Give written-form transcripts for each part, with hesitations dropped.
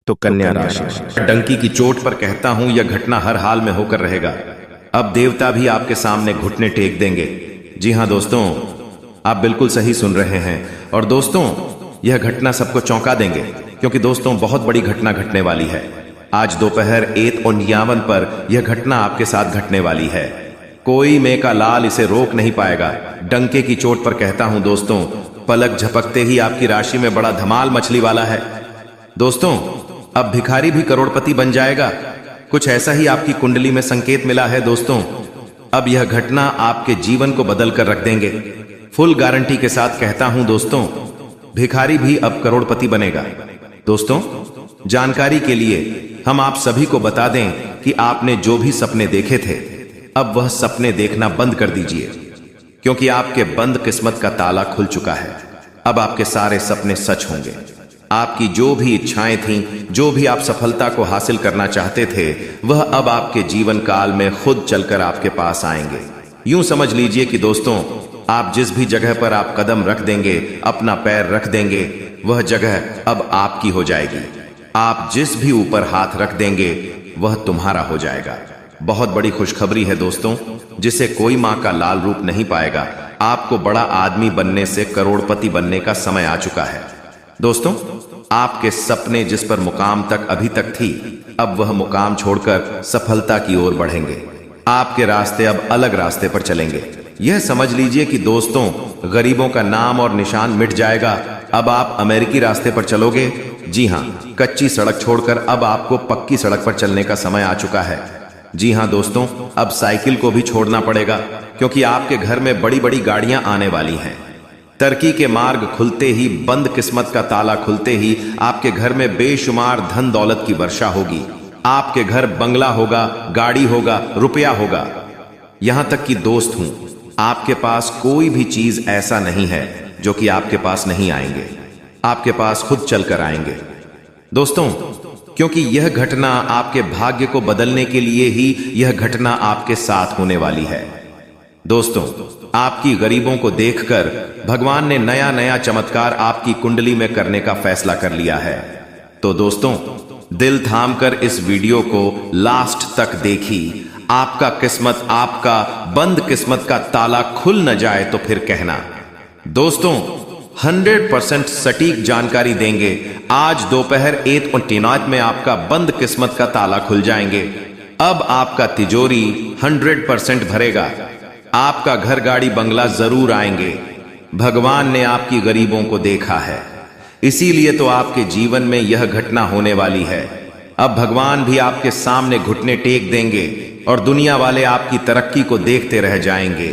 तो कन्या राशि। डंकी की चोट पर कहता हूं यह घटना हर हाल में होकर रहेगा। अब देवता भी आपके सामने घुटने टेक देंगे। जी हां दोस्तों, आप बिल्कुल सही सुन रहे हैं। और दोस्तों, यह घटना सबको चौंका देंगे, क्योंकि दोस्तों बहुत बड़ी घटना घटने वाली है। आज दोपहर 1:51 पर यह घटना आपके साथ घटने वाली है। कोई में का लाल इसे रोक नहीं पाएगा। डंके की चोट पर कहता हूं दोस्तों, पलक झपकते ही आपकी राशि में बड़ा धमाल मछली वाला है। दोस्तों, अब भिखारी भी करोड़पति बन जाएगा। कुछ ऐसा ही आपकी कुंडली में संकेत मिला है दोस्तों। अब यह घटना आपके जीवन को बदल कर रख देंगे। फुल गारंटी के साथ कहता हूं दोस्तों, भिखारी भी अब करोड़पति बनेगा। दोस्तों, जानकारी के लिए हम आप सभी को बता दें कि आपने जो भी सपने देखे थे, अब वह सपने देखना बंद कर दीजिए, क्योंकि आपके बंद किस्मत का ताला खुल चुका है। अब आपके सारे सपने सच होंगे। आपकी जो भी इच्छाएं थीं, जो भी आप सफलता को हासिल करना चाहते थे, वह अब आपके जीवन काल में खुद चलकर आपके पास आएंगे। यूं समझ लीजिए कि दोस्तों, आप जिस भी जगह पर आप कदम रख देंगे, अपना पैर रख देंगे, वह जगह अब आपकी हो जाएगी। आप जिस भी ऊपर हाथ रख देंगे, वह तुम्हारा हो जाएगा। बहुत बड़ी खुशखबरी है दोस्तों, जिसे कोई मां का लाल रूप नहीं पाएगा। आपको बड़ा आदमी बनने से करोड़पति बनने का समय आ चुका है। दोस्तों, आपके सपने जिस पर मुकाम तक अभी तक थी, अब वह मुकाम छोड़कर सफलता की ओर बढ़ेंगे। आपके रास्ते अब अलग रास्ते पर चलेंगे। यह समझ लीजिए कि दोस्तों, गरीबों का नाम और निशान मिट जाएगा। अब आप अमेरिकी रास्ते पर चलोगे। जी हां, कच्ची सड़क छोड़कर अब आपको पक्की सड़क पर चलने का समय आ चुका है। जी हां दोस्तों, अब साइकिल को भी छोड़ना पड़ेगा, क्योंकि आपके घर में बड़ी बड़ी गाड़ियां आने वाली हैं। तरक्की के मार्ग खुलते ही, बंद किस्मत का ताला खुलते ही आपके घर में बेशुमार धन दौलत की वर्षा होगी। आपके घर बंगला होगा, गाड़ी होगा, रुपया होगा। यहां तक कि दोस्त हूं, आपके पास कोई भी चीज ऐसा नहीं है जो कि आपके पास नहीं आएंगे। आपके पास खुद चलकर आएंगे दोस्तों, क्योंकि यह घटना आपके भाग्य को बदलने के लिए ही यह घटना आपके साथ होने वाली है। दोस्तों, आपकी गरीबों को देखकर भगवान ने नया नया चमत्कार आपकी कुंडली में करने का फैसला कर लिया है। तो दोस्तों, दिल थामकर इस वीडियो को लास्ट तक देखी। आपका किस्मत, आपका बंद किस्मत का ताला खुल न जाए तो फिर कहना। दोस्तों, 100% सटीक जानकारी देंगे। आज दोपहर 1:49 में आपका बंद किस्मत का ताला खुल जाएंगे। अब आपका तिजोरी 100% भरेगा। आपका घर, गाड़ी, बंगला जरूर आएंगे। भगवान ने आपकी गरीबों को देखा है, इसीलिए तो आपके जीवन में यह घटना होने वाली है। अब भगवान भी आपके सामने घुटने टेक देंगे और दुनिया वाले आपकी तरक्की को देखते रह जाएंगे।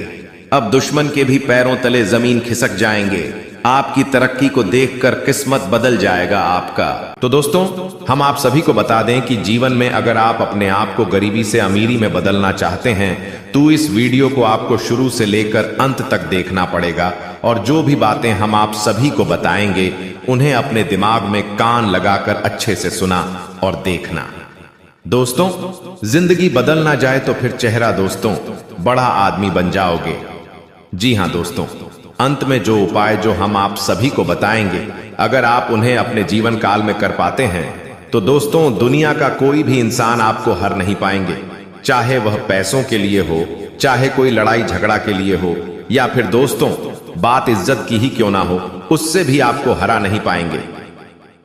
अब दुश्मन के भी पैरों तले जमीन खिसक जाएंगे। आपकी तरक्की को देखकर किस्मत बदल जाएगा आपका। तो दोस्तों, हम आप सभी को बता दें कि जीवन में अगर आप अपने आप को गरीबी से अमीरी में बदलना चाहते हैं, तो इस वीडियो को आपको शुरू से लेकर अंत तक देखना पड़ेगा। और जो भी बातें हम आप सभी को बताएंगे, उन्हें अपने दिमाग में कान लगाकर अच्छे से सुना और देखना। दोस्तों, जिंदगी बदल ना जाए तो फिर चेहरा दोस्तों, बड़ा आदमी बन जाओगे। जी हां दोस्तों, अंत में जो उपाय जो हम आप सभी को बताएंगे, अगर आप उन्हें अपने जीवन काल में कर पाते हैं, तो दोस्तों, दुनिया का कोई भी इंसान आपको हर नहीं पाएंगे। चाहे वह पैसों के लिए हो, चाहे कोई लड़ाई झगड़ा के लिए हो, या फिर दोस्तों बात इज्जत की ही क्यों ना हो, उससे भी आपको हरा नहीं पाएंगे।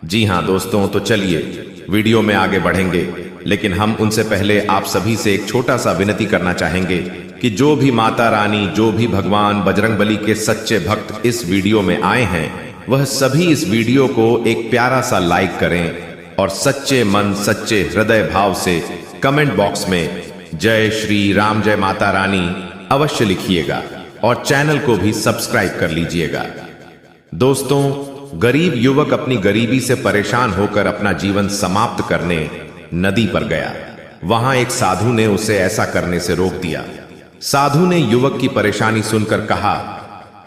जी हां दोस्तों, तो चलिए वीडियो में आगे बढ़ेंगे, लेकिन हम उनसे पहले आप सभी से एक छोटा सा विनती करना चाहेंगे कि जो भी माता रानी, जो भी भगवान बजरंगबली के सच्चे भक्त इस वीडियो में आए हैं, वह सभी इस वीडियो को एक प्यारा सा लाइक करें और सच्चे मन, सच्चे हृदय भाव से कमेंट बॉक्स में जय श्री राम, जय माता रानी अवश्य लिखिएगा और चैनल को भी सब्सक्राइब कर लीजिएगा। दोस्तों, गरीब युवक अपनी गरीबी से परेशान होकर अपना जीवन समाप्त करने नदी पर गया। वहां एक साधु ने उसे ऐसा करने से रोक दिया। साधु ने युवक की परेशानी सुनकर कहा,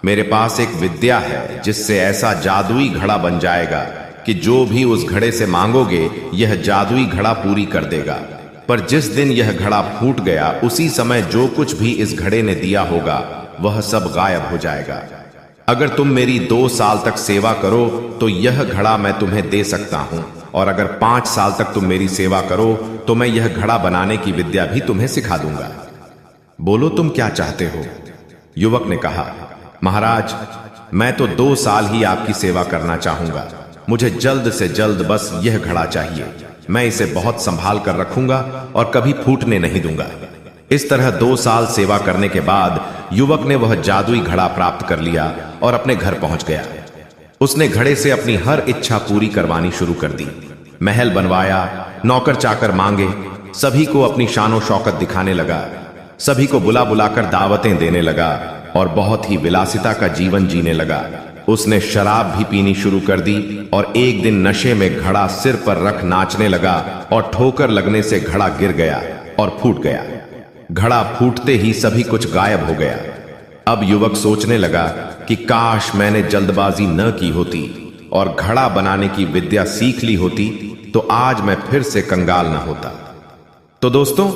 मेरे पास एक विद्या है जिससे ऐसा जादुई घड़ा बन जाएगा कि जो भी उस घड़े से मांगोगे, यह जादुई घड़ा पूरी कर देगा। पर जिस दिन यह घड़ा फूट गया, उसी समय जो कुछ भी इस घड़े ने दिया होगा, वह सब गायब हो जाएगा। अगर तुम मेरी 2 साल तक सेवा करो तो यह घड़ा मैं तुम्हें दे सकता हूं। और अगर 5 साल तक तुम मेरी सेवा करो तो मैं यह घड़ा बनाने की विद्या भी तुम्हें सिखा दूंगा। बोलो तुम क्या चाहते हो? युवक ने कहा, महाराज मैं तो 2 साल ही आपकी सेवा करना चाहूंगा। मुझे जल्द से जल्द बस यह घड़ा चाहिए। मैं इसे बहुत संभाल कर रखूंगा और कभी फूटने नहीं दूंगा। इस तरह 2 साल सेवा करने के बाद युवक ने वह जादुई घड़ा प्राप्त कर लिया और अपने घर पहुंच गया। उसने घड़े से अपनी हर इच्छा पूरी करवानी शुरू कर दी। महल बनवाया, नौकर चाकर मांगे, सभी को अपनी शानो शौकत दिखाने लगा, सभी को बुला बुलाकर दावतें देने लगा और बहुत ही विलासिता का जीवन जीने लगा। उसने शराब भी पीनी शुरू कर दी और एक दिन नशे में घड़ा सिर पर रख नाचने लगा और ठोकर लगने से घड़ा गिर गया और फूट गया। घड़ा फूटते ही सभी कुछ गायब हो गया। अब युवक सोचने लगा कि काश मैंने जल्दबाजी न की होती और घड़ा बनाने की विद्या सीख ली होती तो आज मैं फिर से कंगाल न होता। तो दोस्तों,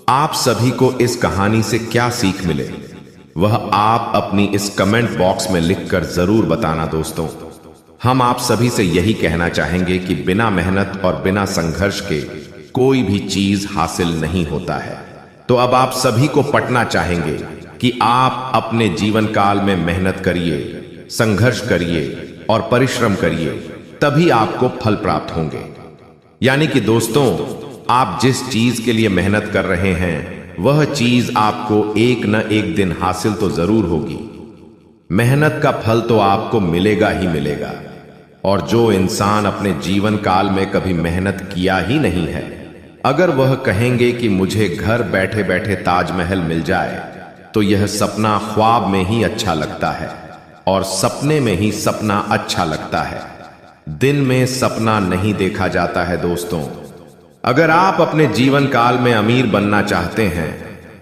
आप सभी को इस कहानी से क्या सीख मिले वह आप अपनी इस कमेंट बॉक्स में लिखकर जरूर बताना। दोस्तों, हम आप सभी से यही कहना चाहेंगे कि बिना मेहनत और बिना संघर्ष के कोई भी चीज हासिल नहीं होता है। तो अब आप सभी को पटना चाहेंगे कि आप अपने जीवन काल में मेहनत करिए, संघर्ष करिए और परिश्रम करिए, तभी आपको फल प्राप्त होंगे। यानी कि दोस्तों, आप जिस चीज के लिए मेहनत कर रहे हैं वह चीज आपको एक न एक दिन हासिल तो जरूर होगी। मेहनत का फल तो आपको मिलेगा ही मिलेगा। और जो इंसान अपने जीवन काल में कभी मेहनत किया ही नहीं है, अगर वह कहेंगे कि मुझे घर बैठे बैठे ताजमहल मिल जाए तो यह सपना ख्वाब में ही अच्छा लगता है और सपने में ही सपना अच्छा लगता है। दिन में सपना नहीं देखा जाता है। दोस्तों, अगर आप अपने जीवन काल में अमीर बनना चाहते हैं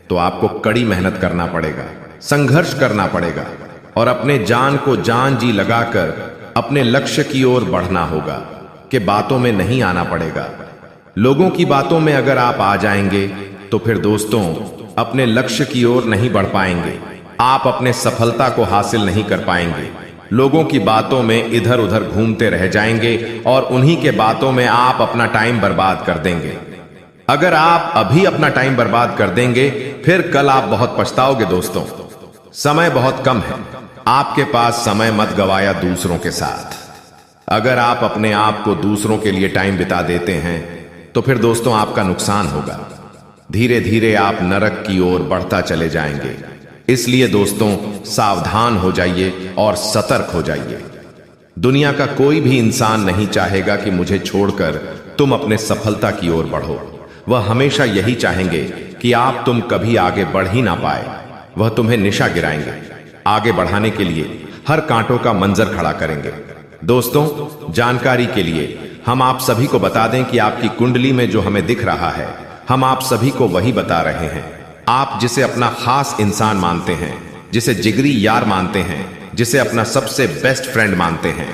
तो आपको कड़ी मेहनत करना पड़ेगा, संघर्ष करना पड़ेगा और अपने जान को जान जी लगाकर अपने लक्ष्य की ओर बढ़ना होगा कि बातों में नहीं आना पड़ेगा। लोगों की बातों में अगर आप आ जाएंगे तो फिर दोस्तों अपने लक्ष्य की ओर नहीं बढ़ पाएंगे, आप अपने सफलता को हासिल नहीं कर पाएंगे। लोगों की बातों में इधर उधर घूमते रह जाएंगे और उन्हीं के बातों में आप अपना टाइम बर्बाद कर देंगे। अगर आप अभी अपना टाइम बर्बाद कर देंगे फिर कल आप बहुत पछताओगे। दोस्तों, समय बहुत कम है, आपके पास समय मत गवाया दूसरों के साथ। अगर आप अपने आप को दूसरों के लिए टाइम बिता देते हैं तो फिर दोस्तों आपका नुकसान होगा। धीरे धीरे आप नरक की ओर बढ़ता चले जाएंगे। इसलिए दोस्तों सावधान हो जाइए और सतर्क हो जाइए। दुनिया का कोई भी इंसान नहीं चाहेगा कि मुझे छोड़कर तुम अपने सफलता की ओर बढ़ो। वह हमेशा यही चाहेंगे कि आप तुम कभी आगे बढ़ ही ना पाए। वह तुम्हें निशा गिराएंगे, आगे बढ़ाने के लिए हर कांटों का मंजर खड़ा करेंगे। दोस्तों, जानकारी के लिए हम आप सभी को बता दें कि आपकी कुंडली में जो हमें दिख रहा है, हम आप सभी को वही बता रहे हैं। आप जिसे अपना खास इंसान मानते हैं, जिसे जिगरी यार मानते हैं, जिसे अपना सबसे बेस्ट फ्रेंड मानते हैं,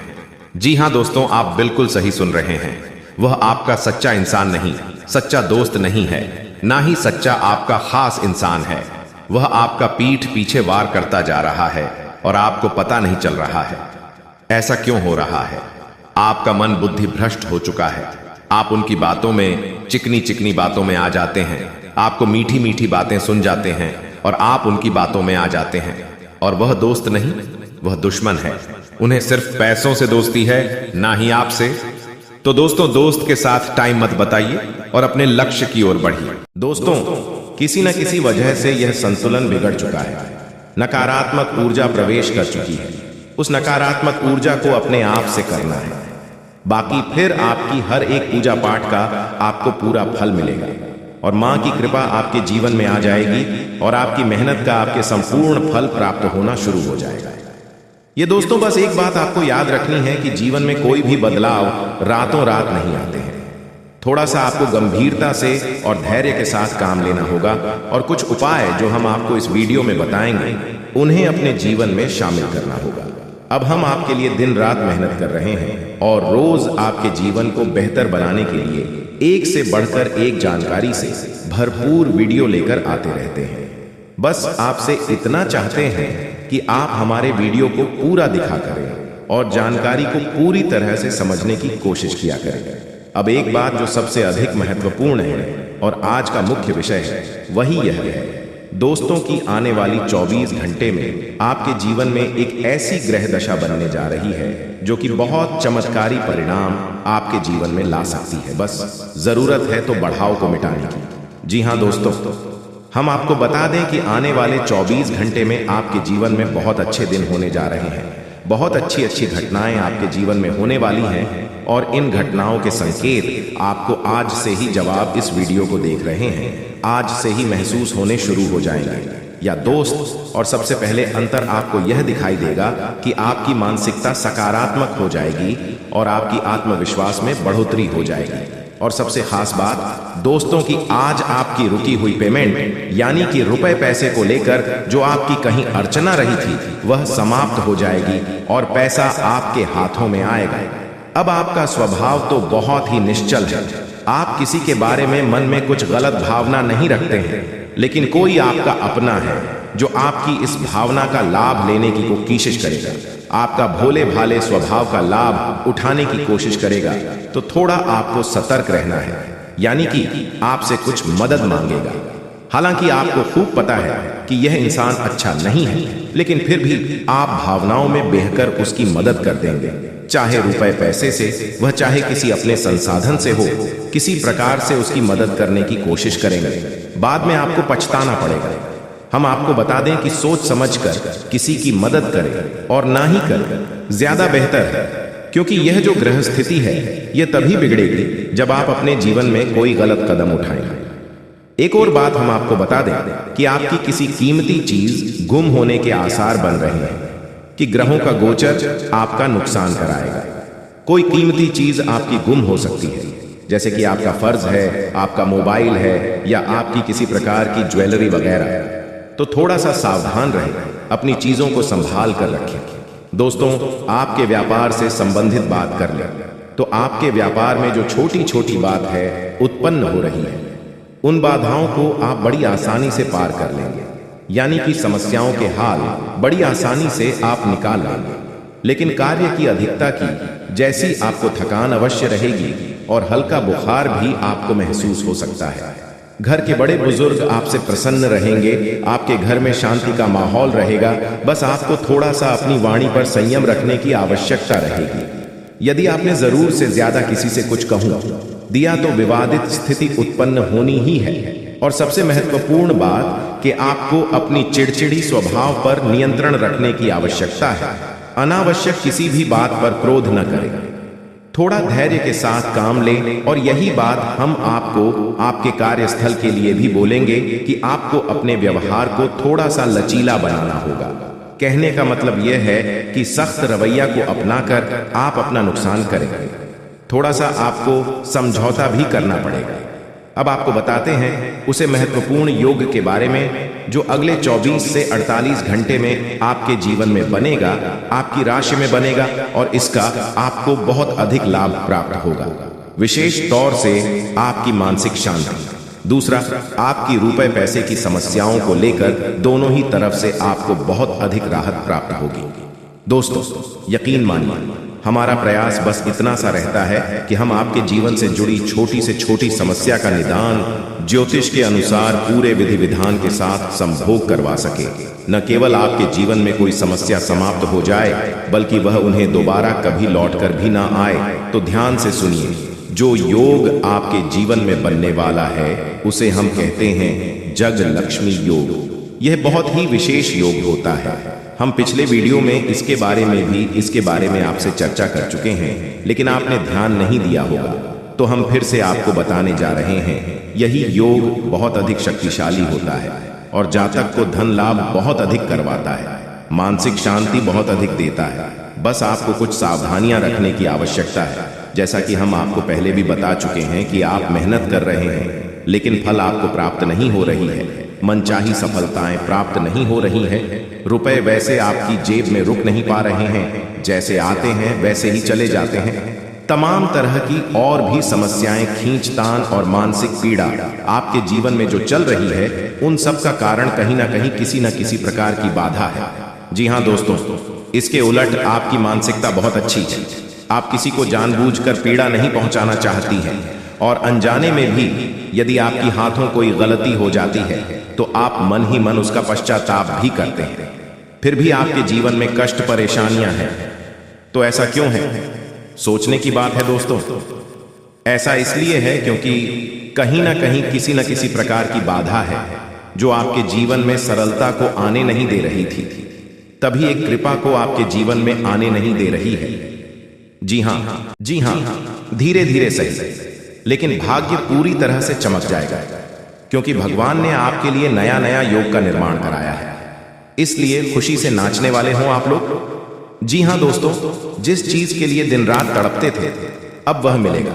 जी हां दोस्तों, आप बिल्कुल सही सुन रहे हैं। वह आपका सच्चा इंसान नहीं, सच्चा दोस्त नहीं है, ना ही सच्चा आपका खास इंसान है। वह आपका पीठ पीछे वार करता जा रहा है और आपको पता नहीं चल रहा है। ऐसा क्यों हो रहा है? आपका मन बुद्धि भ्रष्ट हो चुका है। आप उनकी बातों में, चिकनी चिकनी बातों में आ जाते हैं। आपको मीठी मीठी बातें सुन जाते हैं और आप उनकी बातों में आ जाते हैं। और वह दोस्त नहीं, वह दुश्मन है। उन्हें सिर्फ पैसों से दोस्ती है, ना ही आपसे। तो दोस्तों, दोस्त के साथ टाइम मत बताइए और अपने लक्ष्य की ओर बढ़िए। दोस्तों, किसी न किसी वजह से यह संतुलन बिगड़ चुका है। नकारात्मक ऊर्जा प्रवेश कर चुकी है। उस नकारात्मक ऊर्जा को अपने आप से करना है। बाकी फिर आपकी हर एक पूजा पाठ का आपको पूरा फल मिलेगा और मां की कृपा आपके जीवन में आ जाएगी और आपकी मेहनत का आपके संपूर्ण फल प्राप्त होना शुरू हो जाएगा। ये दोस्तों, बस एक बात आपको याद रखनी है कि जीवन में कोई भी बदलाव रातों रात नहीं आते हैं। थोड़ा सा आपको गंभीरता से और धैर्य के साथ काम लेना होगा और कुछ उपाय जो हम आपको इस वीडियो में बताएंगे उन्हें अपने जीवन में शामिल करना होगा। अब हम आपके लिए दिन रात मेहनत कर रहे हैं और रोज आपके जीवन को बेहतर बनाने के लिए एक से बढ़कर एक जानकारी से भरपूर वीडियो लेकर आते रहते हैं। बस आपसे इतना चाहते हैं कि आप हमारे वीडियो को पूरा दिखा करें और जानकारी को पूरी तरह से समझने की कोशिश किया करें। अब एक बात जो सबसे अधिक महत्वपूर्ण है और आज का मुख्य विषय है, वही यह है दोस्तों की आने वाली 24 घंटे में आपके जीवन में एक ऐसी ग्रह दशा बनने जा रही है जो कि बहुत चमत्कारी परिणाम आपके जीवन में ला सकती है। बस जरूरत है तो बढ़ाव को मिटाने की। जी हाँ दोस्तों, हम आपको बता दें कि आने वाले 24 घंटे में आपके जीवन में बहुत अच्छे दिन होने जा रहे हैं। बहुत अच्छी अच्छी घटनाएं आपके जीवन में होने वाली हैं और इन घटनाओं के संकेत आपको आज से ही, जवाब इस वीडियो को देख रहे हैं, आज से ही महसूस होने शुरू हो जाएंगे या दोस्त। और सबसे पहले अंतर आपको यह दिखाई देगा कि आपकी मानसिकता सकारात्मक हो जाएगी और आपकी आत्मविश्वास में बढ़ोतरी हो जाएगी। और सबसे खास बात दोस्तों की आज आपकी रुकी हुई पेमेंट यानी कि रुपए पैसे को लेकर जो आपकी कहीं अड़चना रही थी वह समाप्त हो जाएगी और पैसा आपके हाथों में आएगा। अब आपका स्वभाव तो बहुत ही निश्चल है। आप किसी के बारे में मन में कुछ गलत भावना नहीं रखते हैं, लेकिन कोई आपका अपना है जो आपकी इस भावना का लाभ लेने की कोशिश करेगा, आपका भोले भाले स्वभाव का लाभ उठाने की कोशिश करेगा। तो थोड़ा आपको सतर्क रहना है, यानी कि आपसे कुछ मदद मांगेगा। हालांकि आपको खूब पता है कि यह इंसान अच्छा नहीं है, लेकिन फिर भी आप भावनाओं में बहकर उसकी मदद कर देंगे, चाहे रुपए पैसे से, वह चाहे किसी अपने संसाधन से हो, किसी प्रकार से उसकी मदद करने की कोशिश करेंगे। बाद में आपको पछताना पड़ेगा। हम आपको बता दें कि सोच समझकर किसी की मदद करें और ना ही करें, ज्यादा बेहतर है, क्योंकि यह जो ग्रह स्थिति है यह तभी बिगड़ेगी जब आप अपने जीवन में कोई गलत कदम उठाएंगे। एक और बात हम आपको बता दें कि आपकी किसी कीमती चीज गुम होने के आसार बन रहे हैं, कि ग्रहों का गोचर आपका नुकसान कराएगा। कोई कीमती चीज आपकी गुम हो सकती है, जैसे कि आपका फर्ज है, आपका मोबाइल है या आपकी किसी प्रकार की ज्वेलरी वगैरह। तो थोड़ा सा सावधान रहें, अपनी चीजों को संभाल कर रखें। दोस्तों, आपके व्यापार से संबंधित बात कर लें तो आपके व्यापार में जो छोटी छोटी बात है उत्पन्न हो रही है, उन बाधाओं को आप बड़ी आसानी से पार कर लेंगे, यानी कि समस्याओं के हाल बड़ी आसानी से आप निकाल लेंगे। लेकिन कार्य की अधिकता की जैसी आपको थकान अवश्य रहेगी और हल्का बुखार भी आपको महसूस हो सकता है। घर के बड़े बुजुर्ग आपसे प्रसन्न रहेंगे, आपके घर में शांति का माहौल रहेगा। बस आपको थोड़ा सा अपनी वाणी पर संयम रखने की आवश्यकता रहेगी। यदि आपने जरूर से ज्यादा किसी से कुछ कहूं दिया तो विवादित स्थिति उत्पन्न होनी ही है। और सबसे महत्वपूर्ण बात कि आपको अपनी चिड़चिड़ी स्वभाव पर नियंत्रण रखने की आवश्यकता है। अनावश्यक किसी भी बात पर क्रोध न करें, थोड़ा धैर्य के साथ काम लें। और यही बात हम आपको आपके कार्यस्थल के लिए भी बोलेंगे कि आपको अपने व्यवहार को थोड़ा सा लचीला बनाना होगा। कहने का मतलब यह है कि सख्त रवैया को अपनाकर आप अपना नुकसान करेंगे। थोड़ा सा आपको समझौता भी करना पड़ेगा। अब आपको बताते हैं उसे महत्वपूर्ण योग के बारे में जो अगले 24 से 48 घंटे में आपके जीवन में बनेगा, आपकी राशि में बनेगा और इसका आपको बहुत अधिक लाभ प्राप्त होगा, विशेष तौर से आपकी मानसिक शांति। दूसरा, आपकी रुपए पैसे की समस्याओं को लेकर दोनों ही तरफ से आपको बहुत अधिक राहत प्राप्त होगी। दोस्तों, यकीन मानिए, हमारा प्रयास बस इतना सा रहता है कि हम आपके जीवन से जुड़ी छोटी से छोटी समस्या का निदान ज्योतिष के अनुसार पूरे विधि विधान के साथ संभोग करवा सके। न केवल आपके जीवन में कोई समस्या समाप्त हो जाए, बल्कि वह उन्हें दोबारा कभी लौटकर भी ना आए। तो ध्यान से सुनिए, जो योग आपके जीवन में बनने वाला है उसे हम कहते हैं जग लक्ष्मी योग। यह बहुत ही विशेष योग होता है। हम पिछले वीडियो में इसके बारे में आपसे चर्चा कर चुके हैं, लेकिन आपने ध्यान नहीं दिया होगा, तो हम फिर से आपको बताने जा रहे हैं। यही योग बहुत अधिक शक्तिशाली होता है और जातक को धन लाभ बहुत अधिक करवाता है, मानसिक शांति बहुत अधिक देता है। बस आपको कुछ सावधानियां रखने की आवश्यकता है। जैसा कि हम आपको पहले भी बता चुके हैं कि आप मेहनत कर रहे हैं, लेकिन फल आपको प्राप्त नहीं हो रही है, मनचाही सफलताएं प्राप्त नहीं हो रही है, रुपए वैसे आपकी जेब में रुक नहीं पा रहे हैं, जैसे आते हैं वैसे ही चले जाते हैं। तमाम तरह की और भी समस्याएं, खींचतान और मानसिक पीड़ा आपके जीवन में जो चल रही है, उन सब का कारण कहीं ना कहीं किसी न किसी प्रकार की बाधा है। जी हाँ दोस्तों, इसके उलट आपकी मानसिकता बहुत अच्छी है। आप किसी को जानबूझकर पीड़ा नहीं पहुंचाना चाहती हैं और अनजाने में भी यदि आपकी हाथों कोई गलती हो जाती है तो आप मन ही मन उसका पश्चाताप भी करते हैं। फिर भी आपके जीवन में कष्ट परेशानियां हैं। तो ऐसा क्यों है? सोचने की बात है दोस्तों। ऐसा इसलिए है क्योंकि कहीं ना कहीं किसी न किसी प्रकार की बाधा है जो आपके जीवन में सरलता को आने नहीं दे रही थी। तभी एक कृपा को आपके जीवन में आने नहीं दे रही है। जी हां, धीरे धीरे सही, लेकिन भाग्य पूरी तरह से चमक जाएगा क्योंकि भगवान ने आपके लिए नया नया योग का निर्माण कराया है। इसलिए खुशी से नाचने वाले हों आप लोग। जी हां दोस्तों, जिस चीज के लिए दिन रात तड़पते थे अब वह मिलेगा।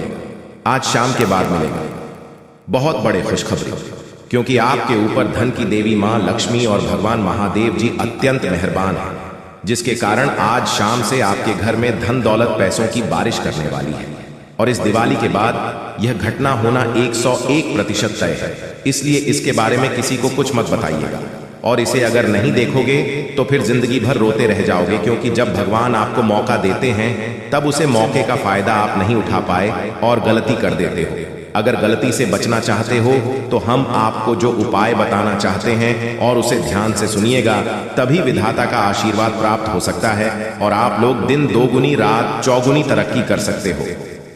आज शाम के बाद मिलेगा। बहुत बड़े खुशखबरी, क्योंकि आपके ऊपर धन की देवी मां लक्ष्मी और भगवान महादेव जी अत्यंत मेहरबान हैं, जिसके कारण आज शाम से आपके घर में धन दौलत पैसों की बारिश करने वाली है। और इस दिवाली के बाद यह घटना होना 101% तय है। इसलिए इसके बारे में किसी को कुछ मत बताइएगा। और इसे अगर नहीं देखोगे तो फिर जिंदगी भर रोते रह जाओगे, क्योंकि जब भगवान आपको मौका देते हैं तब उसे मौके का फायदा आप नहीं उठा पाए और गलती कर देते हो। अगर गलती से बचना चाहते हो तो हम आपको जो उपाय बताना चाहते हैं और उसे ध्यान से सुनिएगा, तभी विधाता का आशीर्वाद प्राप्त हो सकता है और आप लोग दिन दोगुनी रात चौगुनी तरक्की कर सकते हो।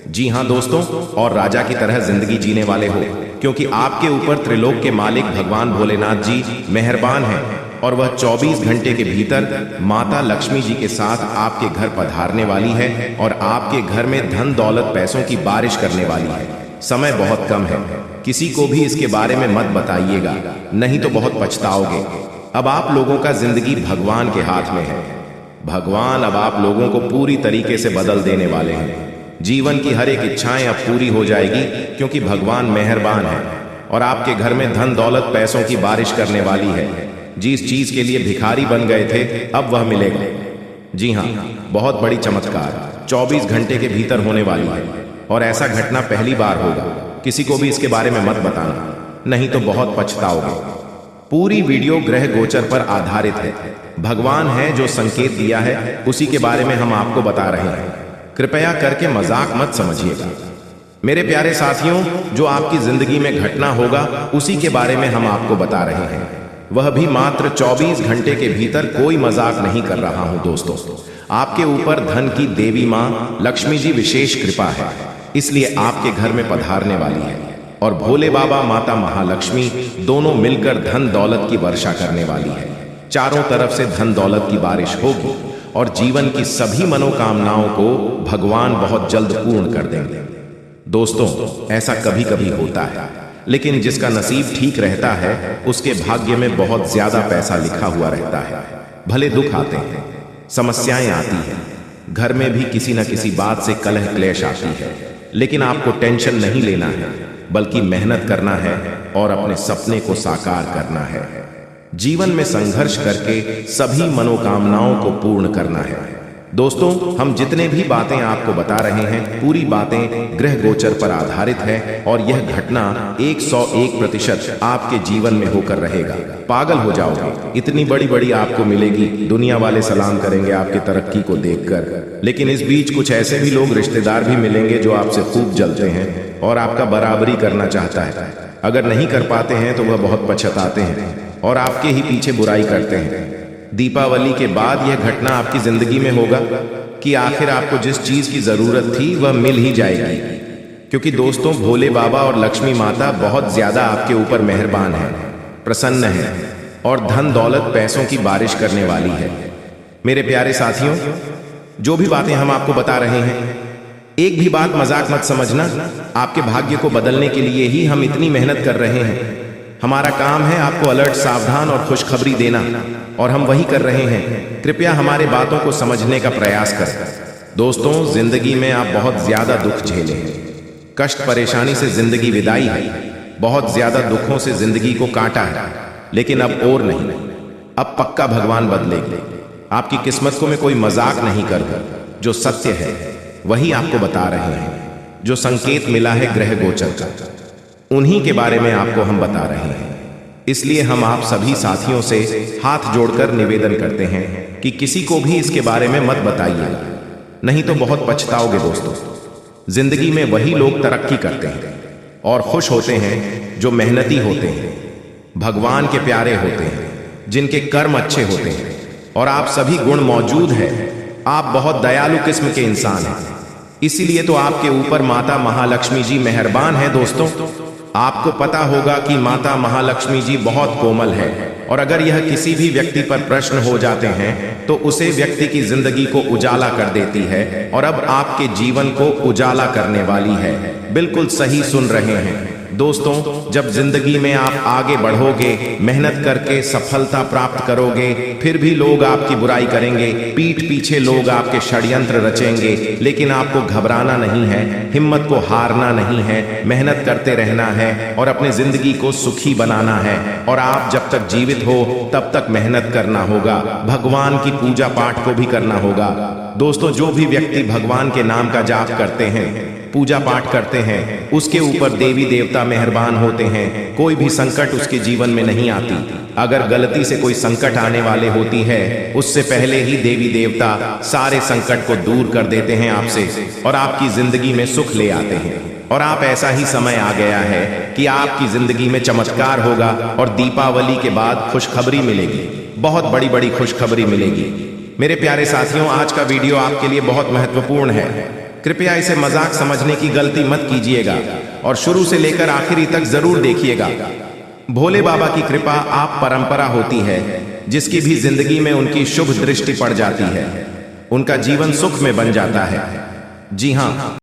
जी हां दोस्तों, और राजा की तरह जिंदगी जीने वाले हो, क्योंकि आपके ऊपर त्रिलोक के मालिक भगवान भोलेनाथ जी मेहरबान हैं और वह 24 घंटे के भीतर माता लक्ष्मी जी के साथ आपके घर पधारने वाली है और आपके घर में धन दौलत पैसों की बारिश करने वाली है। समय बहुत कम है, किसी को भी इसके बारे में मत बताइएगा, नहीं तो बहुत पछताओगे। अब आप लोगों का जिंदगी भगवान के हाथ में है। भगवान अब आप लोगों को पूरी तरीके से बदल देने वाले हैं। जीवन की हर एक इच्छाएं अब पूरी हो जाएगी, क्योंकि भगवान मेहरबान है और आपके घर में धन दौलत पैसों की बारिश करने वाली है। जिस चीज के लिए भिखारी बन गए थे अब वह मिलेगा। जी हां, बहुत बड़ी चमत्कार 24 घंटे के भीतर होने वाली है और ऐसा घटना पहली बार होगा। किसी को भी इसके बारे में मत बताना, नहीं तो बहुत पछताओगे। पूरी वीडियो ग्रह गोचर पर आधारित है। भगवान है जो संकेत दिया है उसी के बारे में हम आपको बता रहे हैं। कृपया करके मजाक मत समझिएगा। मेरे प्यारे साथियों, जो आपकी जिंदगी में घटना होगा उसी के बारे में हम आपको बता रहे हैं, वह भी मात्र 24 घंटे के भीतर। कोई मजाक नहीं कर रहा हूं दोस्तों। आपके ऊपर धन की देवी मां लक्ष्मी जी विशेष कृपा है, इसलिए आपके घर में पधारने वाली है और भोले बाबा माता महालक्ष्मी दोनों मिलकर धन दौलत की वर्षा करने वाली है। चारों तरफ से धन दौलत की बारिश होगी और जीवन की सभी मनोकामनाओं को भगवान बहुत जल्द पूर्ण कर देंगे। दोस्तों, ऐसा कभी कभी होता है, लेकिन जिसका नसीब ठीक रहता है उसके भाग्य में बहुत ज्यादा पैसा लिखा हुआ रहता है। भले दुख आते हैं, समस्याएं आती हैं, घर में भी किसी न किसी बात से कलह क्लेश आती है, लेकिन आपको टेंशन नहीं लेना है, बल्कि मेहनत करना है और अपने सपने को साकार करना है। जीवन में संघर्ष करके सभी मनोकामनाओं को पूर्ण करना है। दोस्तों, हम जितने भी बातें आपको बता रहे हैं पूरी बातें ग्रह गोचर पर आधारित है और यह घटना 101% आपके जीवन में होकर रहेगा। पागल हो जाओगे, इतनी बड़ी बड़ी आपको मिलेगी, दुनिया वाले सलाम करेंगे आपकी तरक्की को देखकर। लेकिन इस बीच कुछ ऐसे भी लोग रिश्तेदार भी मिलेंगे जो आपसे खूब जलते हैं और आपका बराबरी करना चाहता है। अगर नहीं कर पाते हैं तो वह बहुत पछताते हैं और आपके ही पीछे बुराई करते हैं। दीपावली के बाद यह घटना आपकी जिंदगी में होगा कि आखिर आपको जिस चीज की जरूरत थी वह मिल ही जाएगी, क्योंकि दोस्तों भोले बाबा और लक्ष्मी माता बहुत ज्यादा आपके ऊपर मेहरबान है, प्रसन्न है और धन दौलत पैसों की बारिश करने वाली है। मेरे प्यारे साथियों, जो भी बातें हम आपको बता रहे हैं, एक भी बात मजाक मत समझना। आपके भाग्य को बदलने के लिए ही हम इतनी मेहनत कर रहे हैं। हमारा काम है आपको अलर्ट, सावधान और खुशखबरी देना, और हम वही कर रहे हैं। कृपया हमारे बातों को समझने का प्रयास करें। दोस्तों, जिंदगी में आप बहुत ज्यादा दुख झेले हैं, कष्ट परेशानी से जिंदगी विदाई है, बहुत ज्यादा दुखों से जिंदगी को काटा है, लेकिन अब और नहीं, अब पक्का भगवान बदलेंगे। आपकी किस्मत को मैं कोई मजाक नहीं करूंगा, जो सत्य है वही आपको बता रहे हैं। जो संकेत मिला है ग्रह गोचर का, उन्हीं के बारे में आपको हम बता रहे हैं। इसलिए हम आप सभी साथियों से हाथ जोड़कर निवेदन करते हैं कि किसी को भी इसके बारे में मत बताइए, नहीं तो बहुत पछताओगे दोस्तों। जिंदगी में वही लोग तरक्की करते हैं और खुश होते हैं जो मेहनती होते हैं, भगवान के प्यारे होते हैं, जिनके कर्म अच्छे होते हैं और आप सभी गुण मौजूद है। आप बहुत दयालु किस्म के इंसान हैं, इसीलिए तो आपके ऊपर माता महालक्ष्मी जी मेहरबान है दोस्तों। आपको पता होगा कि माता महालक्ष्मी जी बहुत कोमल है और अगर यह किसी भी व्यक्ति पर प्रश्न हो जाते हैं तो उसे व्यक्ति की जिंदगी को उजाला कर देती है और अब आपके जीवन को उजाला करने वाली है। बिल्कुल सही सुन रहे हैं दोस्तों। जब जिंदगी में आप आगे बढ़ोगे, मेहनत करके सफलता प्राप्त करोगे, फिर भी लोग आपकी बुराई करेंगे, पीठ पीछे लोग आपके षड्यंत्र रचेंगे, लेकिन आपको घबराना नहीं है, हिम्मत को हारना नहीं है, मेहनत करते रहना है और अपने जिंदगी को सुखी बनाना है। और आप जब तक जीवित हो तब तक मेहनत करना होगा, भगवान की पूजा पाठ को भी करना होगा दोस्तों। जो भी व्यक्ति भगवान के नाम का जाप करते हैं, पूजा पाठ करते हैं, उसके ऊपर देवी देवता मेहरबान होते हैं, कोई भी संकट उसके जीवन में नहीं आती। अगर गलती से कोई संकट आने वाले होती है, उससे पहले ही देवी देवता सारे संकट को दूर कर देते हैं आपसे और आपकी जिंदगी में सुख ले आते हैं। और आप ऐसा ही समय आ गया है कि आपकी जिंदगी में चमत्कार होगा और दीपावली के बाद खुशखबरी मिलेगी, बहुत बड़ी बड़ी खुशखबरी मिलेगी। मेरे प्यारे साथियों, आज का वीडियो आपके लिए बहुत महत्वपूर्ण है, कृपया इसे मजाक समझने की गलती मत कीजिएगा और शुरू से लेकर आखिरी तक जरूर देखिएगा। भोले बाबा की कृपा आप परंपरा होती है, जिसकी भी जिंदगी में उनकी शुभ दृष्टि पड़ जाती है, उनका जीवन सुख में बन जाता है। जी हाँ,